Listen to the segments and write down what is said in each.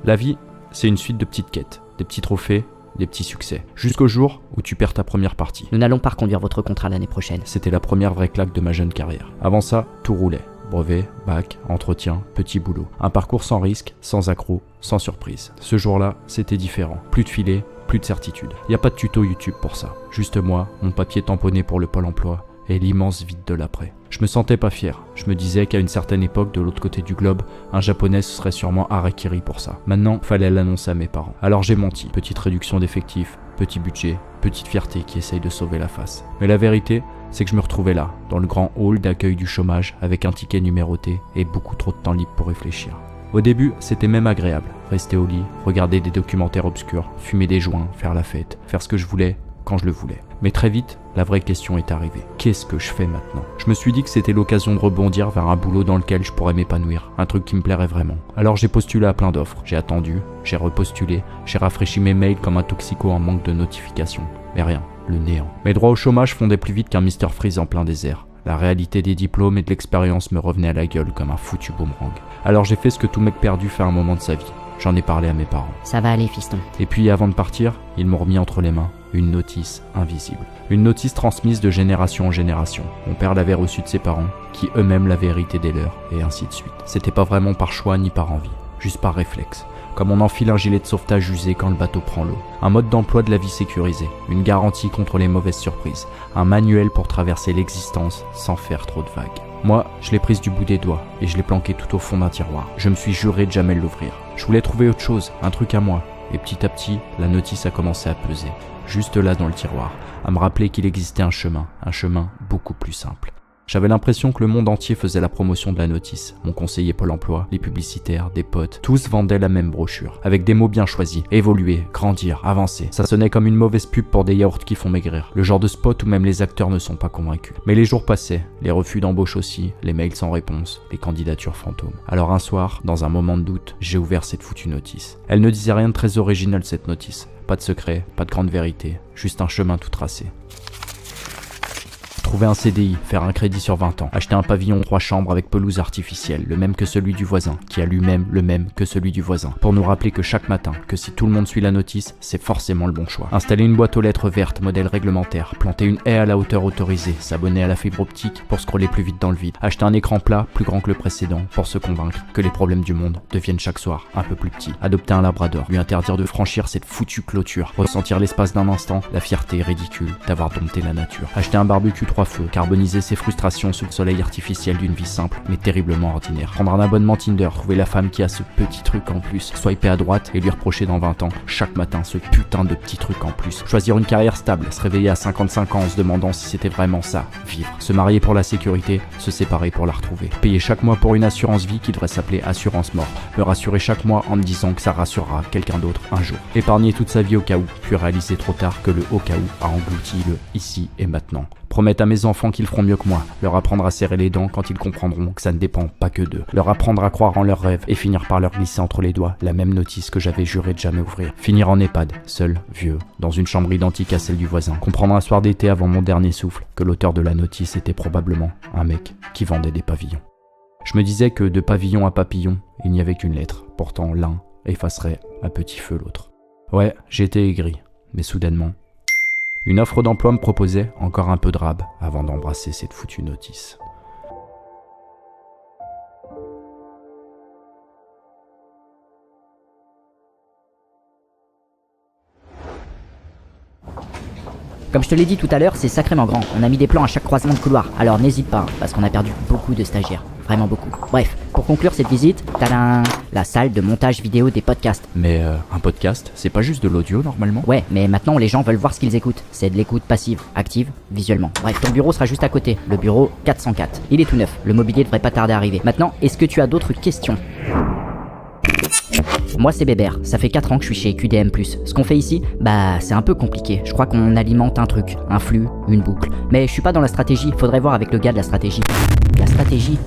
La vie, c'est une suite de petites quêtes, des petits trophées, des petits succès. Jusqu'au jour où tu perds ta première partie. Nous n'allons pas reconduire votre contrat l'année prochaine. C'était la première vraie claque de ma jeune carrière. Avant ça, tout roulait. Brevet, bac, entretien, petit boulot. Un parcours sans risque, sans accroc, sans surprise. Ce jour-là, c'était différent. Plus de filet, plus de certitude. Y a pas de tuto YouTube pour ça. Juste moi, mon papier tamponné pour le Pôle emploi et l'immense vide de l'après. Je me sentais pas fier. Je me disais qu'à une certaine époque, de l'autre côté du globe, un japonais se serait sûrement harakiri pour ça. Maintenant, fallait l'annoncer à mes parents. Alors j'ai menti. Petite réduction d'effectifs, petit budget, petite fierté qui essaye de sauver la face. Mais la vérité, c'est que je me retrouvais là, dans le grand hall d'accueil du chômage, avec un ticket numéroté et beaucoup trop de temps libre pour réfléchir. Au début, c'était même agréable. Rester au lit, regarder des documentaires obscurs, fumer des joints, faire la fête, faire ce que je voulais, quand je le voulais. Mais très vite, la vraie question est arrivée. Qu'est-ce que je fais maintenant? Je me suis dit que c'était l'occasion de rebondir vers un boulot dans lequel je pourrais m'épanouir, un truc qui me plairait vraiment. Alors j'ai postulé à plein d'offres, j'ai attendu, j'ai repostulé, j'ai rafraîchi mes mails comme un toxico en manque de notifications. Mais rien, le néant. Mes droits au chômage fondaient plus vite qu'un Mr Freeze en plein désert. La réalité des diplômes et de l'expérience me revenait à la gueule comme un foutu boomerang. Alors j'ai fait ce que tout mec perdu fait à un moment de sa vie. J'en ai parlé à mes parents. Ça va aller, fiston. Et puis avant de partir, ils m'ont remis entre les mains une notice invisible. Une notice transmise de génération en génération. Mon père l'avait reçue de ses parents, qui eux-mêmes l'avaient hérité des leurs, et ainsi de suite. C'était pas vraiment par choix ni par envie, juste par réflexe. Comme on enfile un gilet de sauvetage usé quand le bateau prend l'eau. Un mode d'emploi de la vie sécurisé, une garantie contre les mauvaises surprises, un manuel pour traverser l'existence sans faire trop de vagues. Moi, je l'ai prise du bout des doigts et je l'ai planquée tout au fond d'un tiroir. Je me suis juré de jamais l'ouvrir. Je voulais trouver autre chose, un truc à moi. Et petit à petit, la notice a commencé à peser, juste là dans le tiroir, à me rappeler qu'il existait un chemin beaucoup plus simple. J'avais l'impression que le monde entier faisait la promotion de la notice. Mon conseiller Pôle emploi, les publicitaires, des potes, tous vendaient la même brochure, avec des mots bien choisis. Évoluer, grandir, avancer. Ça sonnait comme une mauvaise pub pour des yaourts qui font maigrir. Le genre de spot où même les acteurs ne sont pas convaincus. Mais les jours passaient, les refus d'embauche aussi, les mails sans réponse, les candidatures fantômes. Alors un soir, dans un moment de doute, j'ai ouvert cette foutue notice. Elle ne disait rien de très original cette notice. Pas de secret, pas de grande vérité, juste un chemin tout tracé. Trouver un CDI, faire un crédit sur 20 ans, acheter un pavillon 3 chambres avec pelouse artificielle, le même que celui du voisin, qui a lui-même le même que celui du voisin, pour nous rappeler que chaque matin, que si tout le monde suit la notice, c'est forcément le bon choix. Installer une boîte aux lettres vertes, modèle réglementaire, planter une haie à la hauteur autorisée, s'abonner à la fibre optique pour scroller plus vite dans le vide, acheter un écran plat plus grand que le précédent pour se convaincre que les problèmes du monde deviennent chaque soir un peu plus petits, adopter un labrador, lui interdire de franchir cette foutue clôture, ressentir l'espace d'un instant la fierté ridicule d'avoir dompté la nature, acheter un barbecue 3 feux, carboniser ses frustrations sous le soleil artificiel d'une vie simple mais terriblement ordinaire, prendre un abonnement Tinder, trouver la femme qui a ce petit truc en plus, swiper à droite et lui reprocher dans 20 ans chaque matin ce putain de petit truc en plus, choisir une carrière stable, se réveiller à 55 ans en se demandant si c'était vraiment ça, vivre, se marier pour la sécurité, se séparer pour la retrouver, payer chaque mois pour une assurance vie qui devrait s'appeler assurance mort, me rassurer chaque mois en me disant que ça rassurera quelqu'un d'autre un jour, épargner toute sa vie au cas où, puis réaliser trop tard que le au cas où a englouti le ici et maintenant. Promettre à mes enfants qu'ils feront mieux que moi, leur apprendre à serrer les dents quand ils comprendront que ça ne dépend pas que d'eux, leur apprendre à croire en leurs rêves et finir par leur glisser entre les doigts la même notice que j'avais juré de jamais ouvrir. Finir en EHPAD, seul, vieux, dans une chambre identique à celle du voisin. Comprendre un soir d'été avant mon dernier souffle que l'auteur de la notice était probablement un mec qui vendait des pavillons. Je me disais que de pavillon à papillon, il n'y avait qu'une lettre. Pourtant l'un effacerait à petit feu l'autre. Ouais, j'étais aigri, mais soudainement... une offre d'emploi me proposait encore un peu de rab avant d'embrasser cette foutue notice. Comme je te l'ai dit tout à l'heure, c'est sacrément grand. On a mis des plans à chaque croisement de couloir. Alors n'hésite pas, parce qu'on a perdu beaucoup de stagiaires. Vraiment beaucoup. Bref, pour conclure cette visite, tadam, la salle de montage vidéo des podcasts. Mais un podcast, c'est pas juste de l'audio normalement? Ouais, mais maintenant les gens veulent voir ce qu'ils écoutent. C'est de l'écoute passive, active, visuellement. Bref, ton bureau sera juste à côté, le bureau 404. Il est tout neuf, le mobilier devrait pas tarder à arriver. Maintenant, est-ce que tu as d'autres questions? Moi c'est Bébert, ça fait 4 ans que je suis chez QDM+. Ce qu'on fait ici, bah c'est un peu compliqué. Je crois qu'on alimente un truc, un flux, une boucle. Mais je suis pas dans la stratégie, faudrait voir avec le gars de la stratégie. La stratégie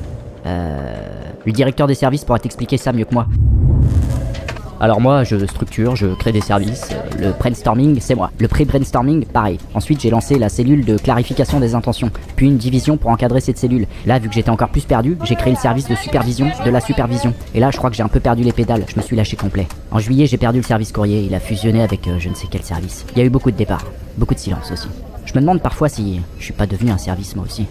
Le directeur des services pourra t'expliquer ça mieux que moi. Alors moi, je structure, je crée des services. Le brainstorming, c'est moi. Le pré-brainstorming, pareil. Ensuite, j'ai lancé la cellule de clarification des intentions, puis une division pour encadrer cette cellule. Là, vu que j'étais encore plus perdu, j'ai créé le service de supervision de la supervision. Et là, je crois que j'ai un peu perdu les pédales, je me suis lâché complet. En juillet, j'ai perdu le service courrier, il a fusionné avec je ne sais quel service. Il y a eu beaucoup de départs, beaucoup de silence aussi. Je me demande parfois si je suis pas devenu un service moi aussi.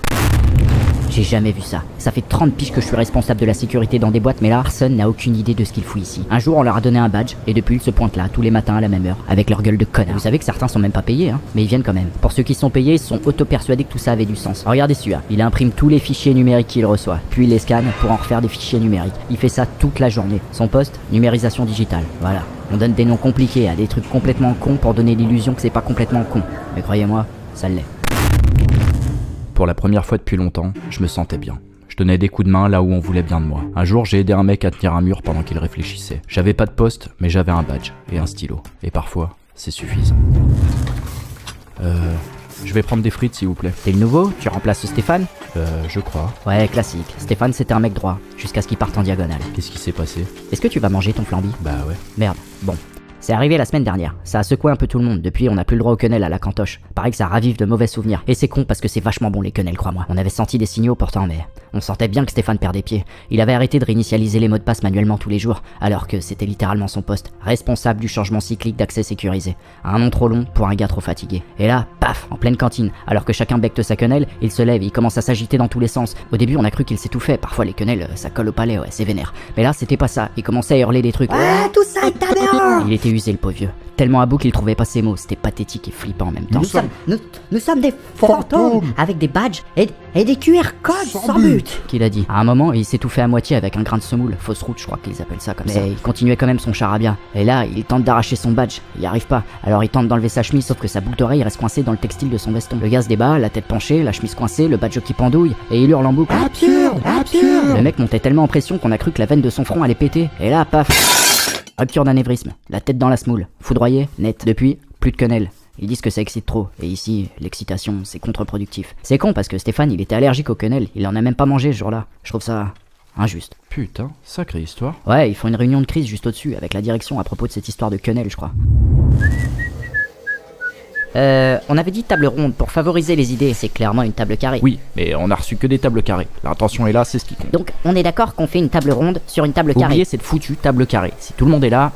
J'ai jamais vu ça. Ça fait 30 piges que je suis responsable de la sécurité dans des boîtes, mais là, personne n'a aucune idée de ce qu'il fout ici. Un jour, on leur a donné un badge, et depuis, ils se pointent là, tous les matins à la même heure, avec leur gueule de connard. Vous savez que certains sont même pas payés, hein, mais ils viennent quand même. Pour ceux qui sont payés, ils sont auto-persuadés que tout ça avait du sens. Regardez celui-là, il imprime tous les fichiers numériques qu'il reçoit, puis il les scanne pour en refaire des fichiers numériques. Il fait ça toute la journée. Son poste, numérisation digitale. Voilà. On donne des noms compliqués à des trucs complètement cons pour donner l'illusion que c'est pas complètement con. Mais croyez-moi, ça l'est. Pour la première fois depuis longtemps, je me sentais bien. Je donnais des coups de main là où on voulait bien de moi. Un jour, j'ai aidé un mec à tenir un mur pendant qu'il réfléchissait. J'avais pas de poste, mais j'avais un badge et un stylo. Et parfois, c'est suffisant. Je vais prendre des frites s'il vous plaît. T'es le nouveau? Tu remplaces Stéphane? Je crois. Ouais, classique. Stéphane, c'était un mec droit, jusqu'à ce qu'il parte en diagonale. Qu'est-ce qui s'est passé? Est-ce que tu vas manger ton flambi? Bah ouais. Merde. Bon. C'est arrivé la semaine dernière, ça a secoué un peu tout le monde, depuis on n'a plus le droit aux quenelles à la cantoche. Pareil que ça ravive de mauvais souvenirs, et c'est con parce que c'est vachement bon les quenelles, crois-moi. On avait senti des signaux pourtant, mais on sentait bien que Stéphane perdait pied. Il avait arrêté de réinitialiser les mots de passe manuellement tous les jours, alors que c'était littéralement son poste, responsable du changement cyclique d'accès sécurisé. Un nom trop long pour un gars trop fatigué. Et là, paf, en pleine cantine, alors que chacun becte sa quenelle, il se lève, il commence à s'agiter dans tous les sens. Au début on a cru qu'il s'étouffait, parfois les quenelles ça colle au palais, ouais, c'est vénère. Mais là c'était pas ça, il commençait à hurler des trucs. Ouais, tout ça est aberrant. Il était usé le pauvre vieux. Tellement à bout qu'il trouvait pas ses mots, c'était pathétique et flippant en même temps. Nous sommes des fantômes avec des badges et des QR codes sans but. Qu'il a dit. À un moment, il s'étouffait à moitié avec un grain de semoule, fausse route, je crois qu'ils appellent ça comme ça. Mais il continuait quand même son charabia. Et là, il tente d'arracher son badge, il y arrive pas. Alors il tente d'enlever sa chemise, sauf que sa boucle d'oreille reste coincée dans le textile de son veston. Le gars se débat, la tête penchée, la chemise coincée, le badge qui pendouille, et il hurle en boucle. Absurde, absurde. Le mec montait tellement en pression qu'on a cru que la veine de son front allait péter. Et là, paf, rupture d'anévrisme, la tête dans la semoule, foudroyé, net. Depuis, plus de quenelle. Ils disent que ça excite trop, et ici, l'excitation, c'est contre-productif. C'est con parce que Stéphane, il était allergique aux quenelles, il en a même pas mangé ce jour-là. Je trouve ça injuste. Putain, sacrée histoire. Ouais, ils font une réunion de crise juste au-dessus, avec la direction à propos de cette histoire de quenelle, je crois. On avait dit table ronde pour favoriser les idées, c'est clairement une table carrée. Oui, mais on a reçu que des tables carrées. L'intention est là, c'est ce qui compte. Donc, on est d'accord qu'on fait une table ronde sur une table carrée. Oubliez cette foutue table carrée. Si tout le monde est là,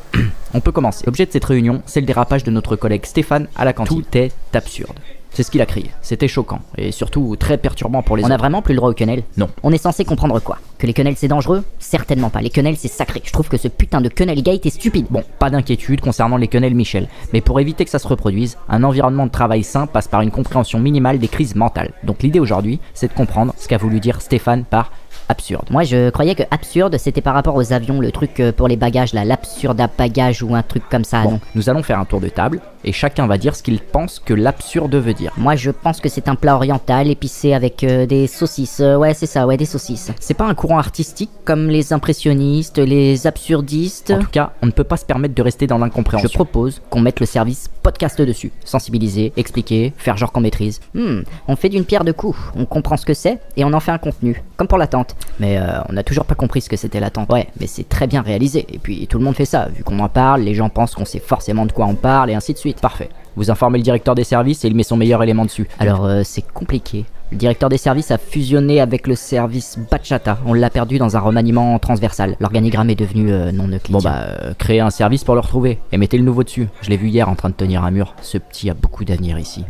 on peut commencer. L'objet de cette réunion, c'est le dérapage de notre collègue Stéphane à la cantine. Tout est absurde. C'est ce qu'il a crié. C'était choquant et surtout très perturbant pour les autres. On a vraiment plus le droit aux quenelles? Non. On est censé comprendre quoi? Que les quenelles c'est dangereux? Certainement pas. Les quenelles c'est sacré. Je trouve que ce putain de quenelle gate est stupide. Bon, pas d'inquiétude concernant les quenelles Michel. Mais pour éviter que ça se reproduise, un environnement de travail sain passe par une compréhension minimale des crises mentales. Donc l'idée aujourd'hui, c'est de comprendre ce qu'a voulu dire Stéphane par absurde. Moi je croyais que absurde c'était par rapport aux avions, le truc pour les bagages là, l'absurde à bagages ou un truc comme ça. Bon, non. nous allons faire un tour de table et chacun va dire ce qu'il pense que l'absurde veut dire. Moi je pense que c'est un plat oriental épicé avec des saucisses. Ouais c'est ça, ouais des saucisses. C'est pas un courant artistique Comme les impressionnistes, les absurdistes. En tout cas, on ne peut pas se permettre de rester dans l'incompréhension. Je propose qu'on mette le service podcast dessus. Sensibiliser, expliquer, faire genre qu'on maîtrise. On fait d'une pierre deux coups. On comprend ce que c'est et on en fait un contenu. Comme pour l'attente. Mais on n'a toujours pas compris ce que c'était l'attente. Ouais, mais c'est très bien réalisé. Et puis tout le monde fait ça. Vu qu'on en parle, les gens pensent qu'on sait forcément de quoi on parle et ainsi de suite. Parfait. Vous informez le directeur des services et il met son meilleur élément dessus. Alors c'est compliqué. Le directeur des services a fusionné avec le service Bachata. On l'a perdu dans un remaniement transversal. L'organigramme est devenu non euclidien. Bon bah, créez un service pour le retrouver et mettez le nouveau dessus. Je l'ai vu hier en train de tenir un mur. Ce petit a beaucoup d'avenir ici.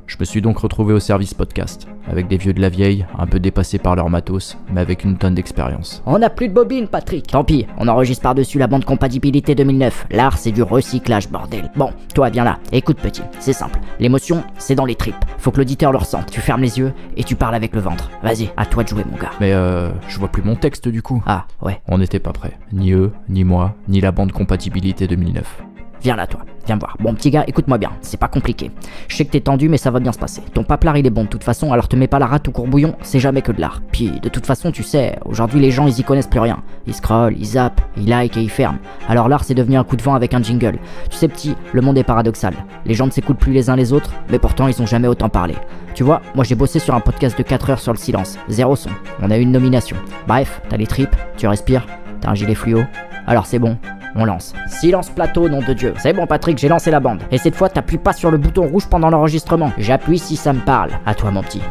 Je me suis donc retrouvé au service podcast, avec des vieux de la vieille, un peu dépassés par leur matos, mais avec une tonne d'expérience. On n'a plus de bobine, Patrick. Tant pis, on enregistre par-dessus la bande compatibilité 2009. L'art, c'est du recyclage, bordel. Bon, toi, viens là. Écoute, petit, c'est simple. L'émotion, c'est dans les tripes. Faut que l'auditeur le ressente. Tu fermes les yeux et tu parles avec le ventre. Vas-y, à toi de jouer, mon gars. Mais je vois plus mon texte du coup. Ah, ouais. On n'était pas prêts. Ni eux, ni moi, ni la bande compatibilité 2009. Viens là, toi. Viens me voir. Bon, petit gars, écoute-moi bien. C'est pas compliqué. Je sais que t'es tendu, mais ça va bien se passer. Ton paplard, il est bon de toute façon, alors te mets pas la rate ou courbouillon, c'est jamais que de l'art. Puis, de toute façon, tu sais, aujourd'hui, les gens, ils y connaissent plus rien. Ils scrollent, ils zappent, ils like et ils ferment. Alors l'art, c'est devenu un coup de vent avec un jingle. Tu sais, petit, le monde est paradoxal. Les gens ne s'écoutent plus les uns les autres, mais pourtant, ils ont jamais autant parlé. Tu vois, moi, j'ai bossé sur un podcast de 4 heures sur le silence. 0 son. On a eu une nomination. Bref, t'as les tripes, tu respires, t'as un gilet fluo. Alors c'est bon, on lance. Silence plateau, nom de Dieu. C'est bon Patrick, j'ai lancé la bande. Et cette fois, t'appuies pas sur le bouton rouge pendant l'enregistrement. J'appuie si ça me parle. À toi mon petit.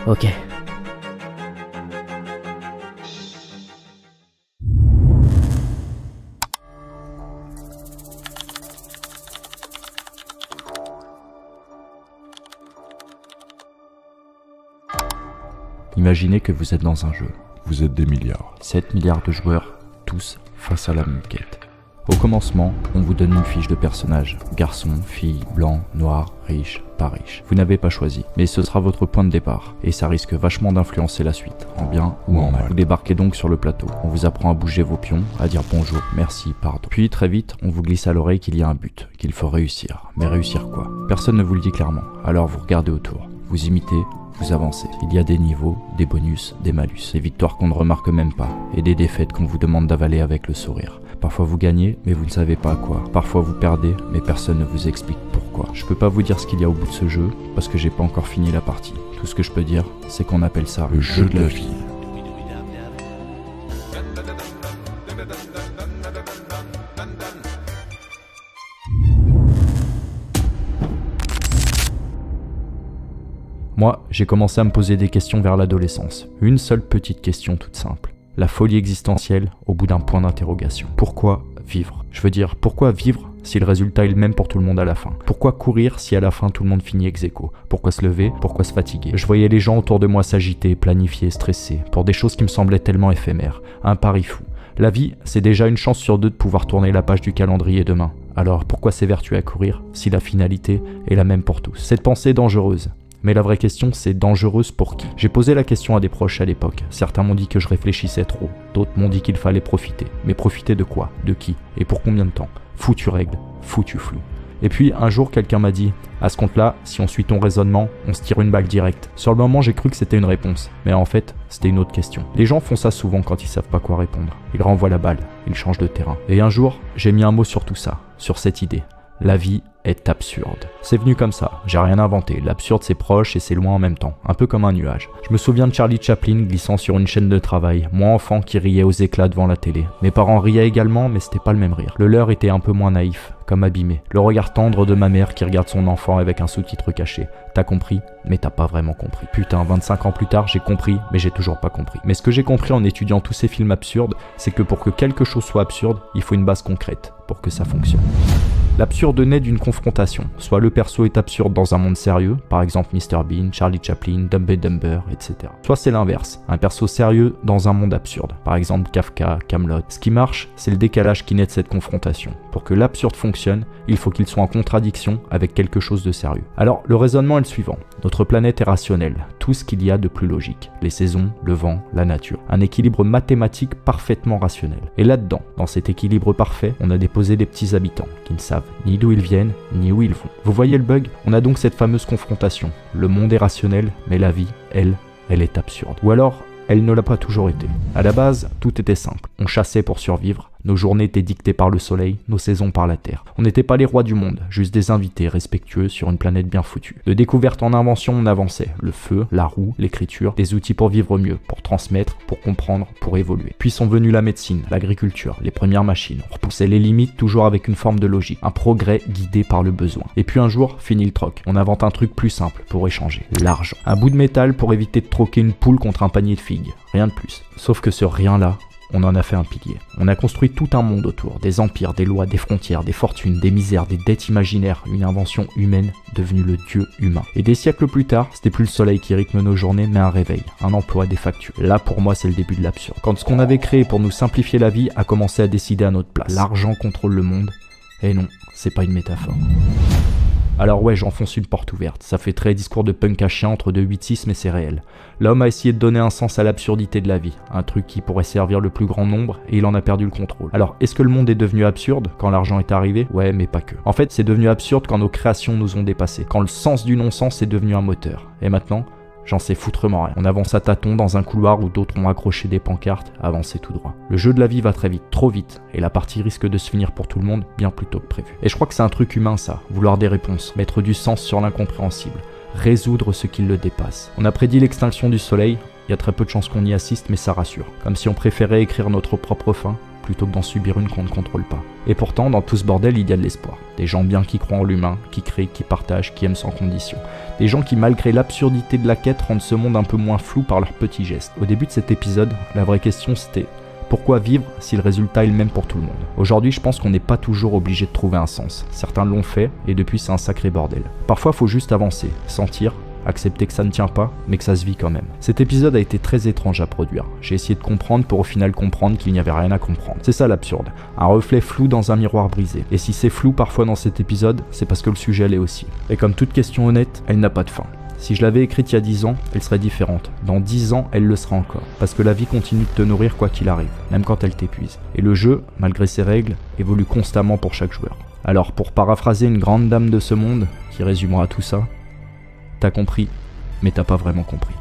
Ok. Imaginez que vous êtes dans un jeu. Vous êtes des milliards. 7 milliards de joueurs, tous face à la même quête. Au commencement, on vous donne une fiche de personnage. Garçon, fille, blanc, noir, riche, pas riche. Vous n'avez pas choisi, mais ce sera votre point de départ. Et ça risque vachement d'influencer la suite, en bien ou en mal. Vous débarquez donc sur le plateau. On vous apprend à bouger vos pions, à dire bonjour, merci, pardon. Puis très vite, on vous glisse à l'oreille qu'il y a un but, qu'il faut réussir. Mais réussir quoi? Personne ne vous le dit clairement. Alors vous regardez autour, vous imitez, vous avancez. Il y a des niveaux, des bonus, des malus, des victoires qu'on ne remarque même pas, et des défaites qu'on vous demande d'avaler avec le sourire. Parfois vous gagnez, mais vous ne savez pas à quoi. Parfois vous perdez, mais personne ne vous explique pourquoi. Je peux pas vous dire ce qu'il y a au bout de ce jeu, parce que j'ai pas encore fini la partie. Tout ce que je peux dire, c'est qu'on appelle ça le jeu de la vie. Moi, j'ai commencé à me poser des questions vers l'adolescence. Une seule petite question toute simple. La folie existentielle au bout d'un point d'interrogation. Pourquoi vivre? Je veux dire, pourquoi vivre si le résultat est le même pour tout le monde à la fin? Pourquoi courir si à la fin tout le monde finit ex aequo? Pourquoi se lever? Pourquoi se fatiguer? Je voyais les gens autour de moi s'agiter, planifier, stresser, pour des choses qui me semblaient tellement éphémères. Un pari fou. La vie, c'est déjà une chance sur deux de pouvoir tourner la page du calendrier demain. Alors pourquoi s'évertuer à courir si la finalité est la même pour tous? Cette pensée est dangereuse. Mais la vraie question, c'est dangereuse pour qui? J'ai posé la question à des proches à l'époque. Certains m'ont dit que je réfléchissais trop. D'autres m'ont dit qu'il fallait profiter. Mais profiter de quoi? De qui? Et pour combien de temps? Foutu règle, foutu flou. Et puis un jour, quelqu'un m'a dit « À ce compte-là, si on suit ton raisonnement, on se tire une balle directe. » Sur le moment, j'ai cru que c'était une réponse. Mais en fait, c'était une autre question. Les gens font ça souvent quand ils savent pas quoi répondre. Ils renvoient la balle, ils changent de terrain. Et un jour, j'ai mis un mot sur tout ça, sur cette idée. La vie est absurde. C'est venu comme ça, j'ai rien inventé. L'absurde c'est proche et c'est loin en même temps, un peu comme un nuage. Je me souviens de Charlie Chaplin glissant sur une chaîne de travail, moi enfant qui riait aux éclats devant la télé. Mes parents riaient également, mais c'était pas le même rire. Le leur était un peu moins naïf, comme abîmé. Le regard tendre de ma mère qui regarde son enfant avec un sous-titre caché. T'as compris, mais t'as pas vraiment compris. Putain, 25 ans plus tard, j'ai compris, mais j'ai toujours pas compris. Mais ce que j'ai compris en étudiant tous ces films absurdes, c'est que pour que quelque chose soit absurde, il faut une base concrète pour que ça fonctionne. L'absurde naît d'une confrontation. Soit le perso est absurde dans un monde sérieux, par exemple Mr Bean, Charlie Chaplin, Dumb and Dumber, etc. Soit c'est l'inverse, un perso sérieux dans un monde absurde, par exemple Kafka, Kaamelott. Ce qui marche, c'est le décalage qui naît de cette confrontation. Pour que l'absurde fonctionne, il faut qu'il soit en contradiction avec quelque chose de sérieux. Alors, le raisonnement est le suivant. Notre planète est rationnelle, tout ce qu'il y a de plus logique. Les saisons, le vent, la nature. Un équilibre mathématique parfaitement rationnel. Et là-dedans, dans cet équilibre parfait, on a déposé des petits habitants qui ne savent ni d'où ils viennent, ni où ils vont. Vous voyez le bug? On a donc cette fameuse confrontation. Le monde est rationnel, mais la vie, elle est absurde. Ou alors, elle ne l'a pas toujours été. À la base, tout était simple. On chassait pour survivre, nos journées étaient dictées par le soleil, nos saisons par la terre. On n'était pas les rois du monde, juste des invités respectueux sur une planète bien foutue. De découverte en invention, on avançait. Le feu, la roue, l'écriture, des outils pour vivre mieux, pour transmettre, pour comprendre, pour évoluer. Puis sont venues la médecine, l'agriculture, les premières machines. On repoussait les limites toujours avec une forme de logique, un progrès guidé par le besoin. Et puis un jour, fini le troc. On invente un truc plus simple pour échanger, l'argent. Un bout de métal pour éviter de troquer une poule contre un panier de figues. Rien de plus. Sauf que ce rien-là, on en a fait un pilier. On a construit tout un monde autour, des empires, des lois, des frontières, des fortunes, des misères, des dettes imaginaires, une invention humaine devenue le dieu humain. Et des siècles plus tard, c'était plus le soleil qui rythme nos journées, mais un réveil, un emploi, des factures. Là, pour moi, c'est le début de l'absurde. Quand ce qu'on avait créé pour nous simplifier la vie a commencé à décider à notre place. L'argent contrôle le monde. Et non, c'est pas une métaphore. Alors ouais, j'enfonce une porte ouverte. Ça fait très discours de punk à chien entre 2-8-6, mais c'est réel. L'homme a essayé de donner un sens à l'absurdité de la vie, un truc qui pourrait servir le plus grand nombre, et il en a perdu le contrôle. Alors, est-ce que le monde est devenu absurde quand l'argent est arrivé? Ouais, mais pas que. En fait, c'est devenu absurde quand nos créations nous ont dépassés, quand le sens du non-sens est devenu un moteur. Et maintenant, j'en sais foutrement rien. On avance à tâtons dans un couloir où d'autres ont accroché des pancartes, avancé tout droit. Le jeu de la vie va très vite, trop vite, et la partie risque de se finir pour tout le monde bien plus tôt que prévu. Et je crois que c'est un truc humain ça, vouloir des réponses, mettre du sens sur l'incompréhensible, résoudre ce qui le dépasse. On a prédit l'extinction du soleil, il y a très peu de chances qu'on y assiste, mais ça rassure. Comme si on préférait écrire notre propre fin, plutôt que d'en subir une qu'on ne contrôle pas. Et pourtant, dans tout ce bordel, il y a de l'espoir. Des gens bien qui croient en l'humain, qui créent, qui partagent, qui aiment sans condition. Des gens qui, malgré l'absurdité de la quête, rendent ce monde un peu moins flou par leurs petits gestes. Au début de cet épisode, la vraie question c'était: pourquoi vivre si le résultat est le même pour tout le monde? Aujourd'hui, je pense qu'on n'est pas toujours obligé de trouver un sens. Certains l'ont fait, et depuis c'est un sacré bordel. Parfois, faut juste avancer, sentir, accepter que ça ne tient pas, mais que ça se vit quand même. Cet épisode a été très étrange à produire. J'ai essayé de comprendre pour au final comprendre qu'il n'y avait rien à comprendre. C'est ça l'absurde. Un reflet flou dans un miroir brisé. Et si c'est flou parfois dans cet épisode, c'est parce que le sujet l'est aussi. Et comme toute question honnête, elle n'a pas de fin. Si je l'avais écrite il y a 10 ans, elle serait différente. Dans 10 ans, elle le sera encore. Parce que la vie continue de te nourrir quoi qu'il arrive, même quand elle t'épuise. Et le jeu, malgré ses règles, évolue constamment pour chaque joueur. Alors pour paraphraser une grande dame de ce monde, qui résumera tout ça, t'as compris, mais t'as pas vraiment compris.